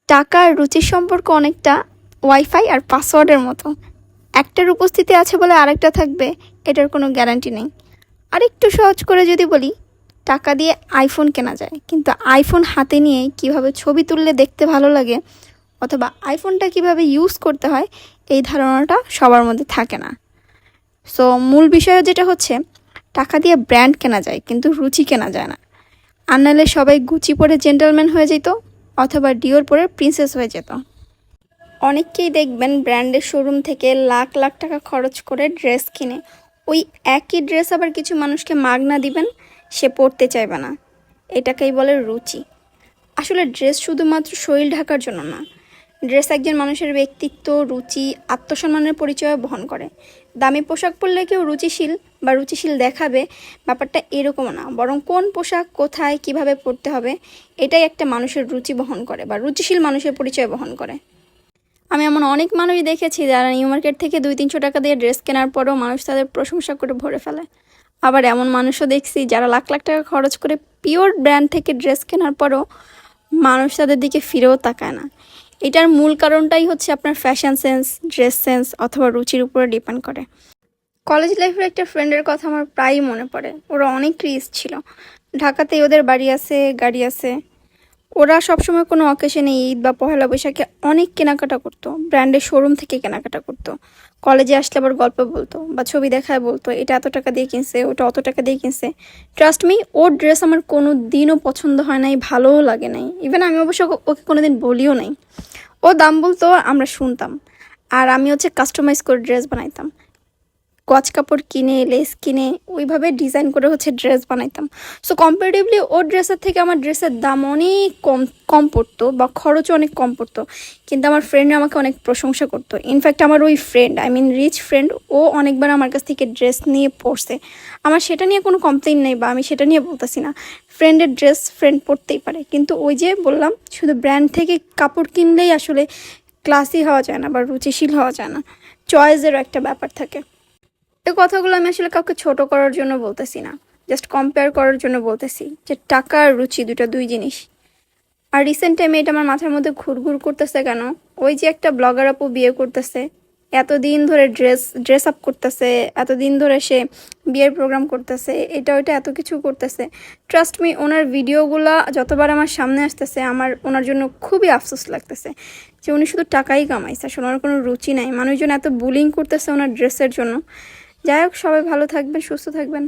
টাকা আর রুচির সম্পর্ক অনেকটা ওয়াইফাই আর পাসওয়ার্ডের মতো। একটার উপস্থিতি আছে বলে আরেকটা থাকবে, এটার কোনো গ্যারান্টি নেই। আর একটু সহজ করে যদি বলি, টাকা দিয়ে আইফোন কেনা যায়, কিন্তু আইফোন হাতে নিয়ে কিভাবে ছবি তুললে দেখতে ভালো লাগে অথবা আইফোনটা কিভাবে ইউজ করতে হয় এই ধারণাটা সবার মধ্যে থাকে না। সো মূল বিষয় যেটা হচ্ছে, টাকা দিয়ে ব্র্যান্ড কেনা যায় কিন্তু রুচি কেনা যায় না। আর নাহলে সবাই গুচি পরে জেন্টলম্যান হয়ে যেত অথবা ডিওর পরে প্রিন্সেস হয়ে যেত। অনেককেই দেখবেন ব্র্যান্ডের শোরুম থেকে লাখ লাখ টাকা খরচ করে ড্রেস কিনে, ওই একই ড্রেস আবার কিছু মানুষকে মাগনা দিবেন, সে পরতে চাইবে না। এটাকেই বলে রুচি। আসলে ড্রেস শুধুমাত্র শরীর ঢাকার জন্য না, ড্রেস একজন মানুষের ব্যক্তিত্ব, রুচি, আত্মসম্মানের পরিচয় বহন করে। দামি পোশাক পরলে কেউ রুচিশীল বা রুচিশীল দেখাবে, ব্যাপারটা এরকম না, বরং কোন পোশাক কোথায় কিভাবে পরতে হবে এটাই একটা মানুষের রুচি বহন করে বা রুচিশীল মানুষের পরিচয় বহন করে। আমি এমন অনেক মানুষ দেখেছি যারা নিউ মার্কেট থেকে 200-300 টাকা দিয়ে ড্রেস কেনার পরেও মানুষ তাদের প্রশংসা করে ভরে ফেলে। আবার এমন মানুষও দেখছি যারা লাখ লাখ টাকা খরচ করে পিওর ব্র্যান্ড থেকে ড্রেস কেনার পরেও মানুষ তাদের দিকে ফিরেও তাকায় না। এটার মূল কারণটাই হচ্ছে আপনার ফ্যাশন সেন্স, ড্রেস সেন্স অথবা রুচির উপরে ডিপেন্ড করে। কলেজ লাইফের একটা ফ্রেন্ডের কথা আমার প্রায়ই মনে পড়ে। ওরা অনেক রিচ ছিল, ঢাকাতেই ওদের বাড়ি আছে, গাড়ি আছে। ওরা সবসময় কোনো অকেশনে, ঈদ বা পহেলা বৈশাখে অনেক কেনাকাটা করতো, ব্র্যান্ডের শোরুম থেকে কেনাকাটা করতো। কলেজে আসলে আবার গল্প বলতো বা ছবি দেখায় বলতো এটা এত টাকা দিয়ে কিনছে, ওটা অত টাকা দিয়ে কিনছে। ট্রাস্ট মি, ওর ড্রেস আমার কোনো দিনও পছন্দ হয় নাই, ভালোও লাগে নাই। ইভেন আমি অবশ্য ওকে কোনো দিন বলিও নাই। ও দাম বলতো, আমরা শুনতাম, আর আমি হচ্ছে কাস্টমাইজ করে ড্রেস বানাইতাম। গজ কাপড় কিনে, লেস কিনে, ওইভাবে ডিজাইন করে হচ্ছে ড্রেস বানাইতাম। সো কম্পারেটিভলি ওর ড্রেসের থেকে আমার ড্রেসের দাম অনেক কম কম পড়তো বা খরচও অনেক কম পড়তো, কিন্তু আমার ফ্রেন্ড আমাকে অনেক প্রশংসা করতো। ইনফ্যাক্ট আমার ওই friend, I mean rich friend, ও অনেকবার আমার কাছ থেকে ড্রেস নিয়ে পরছে। আমার সেটা নিয়ে কোনো কমপ্লেইন নেই বা আমি সেটা নিয়ে বলতেছি না। ফ্রেন্ডের ড্রেস ফ্রেন্ড পরতেই পারে, কিন্তু ওই যে বললাম, শুধু ব্র্যান্ড থেকে কাপড় কিনলেই আসলে ক্লাসি হওয়া যায় না বা রুচিশীল হওয়া যায় না। চয়েসেরও একটা ব্যাপার থাকে। এই কথাগুলো আমি আসলে কাউকে ছোট করার জন্য বলতেছি না, জাস্ট কম্পেয়ার করার জন্য বলতেছি যে টাকা আর রুচি দুই জিনিস। আর রিসেন্ট টাইমে এটা আমার মাথার মধ্যে ঘুরঘুর করতেছে কেন, ওই যে একটা ব্লগার আপু বিয়ে করতেছে, এতদিন ধরে ড্রেস আপ করতেছে, এতদিন ধরে সে বিয়ের প্রোগ্রাম করতেছে, এটা ওইটা এত কিছু করতেছে। ট্রাস্ট মি, ওনার ভিডিওগুলা যতবার আমার সামনে আসতেছে, আমার ওনার জন্য খুবই আফসোস লাগতেছে যে উনি শুধু টাকাই কামাইছে, আসলে ওনার কোনো রুচি নাই। মানুষজন এত বুলিং করতেছে ওনার ড্রেসের জন্য। যাই হোক, সবাই ভালো থাকবেন, সুস্থ থাকবেন।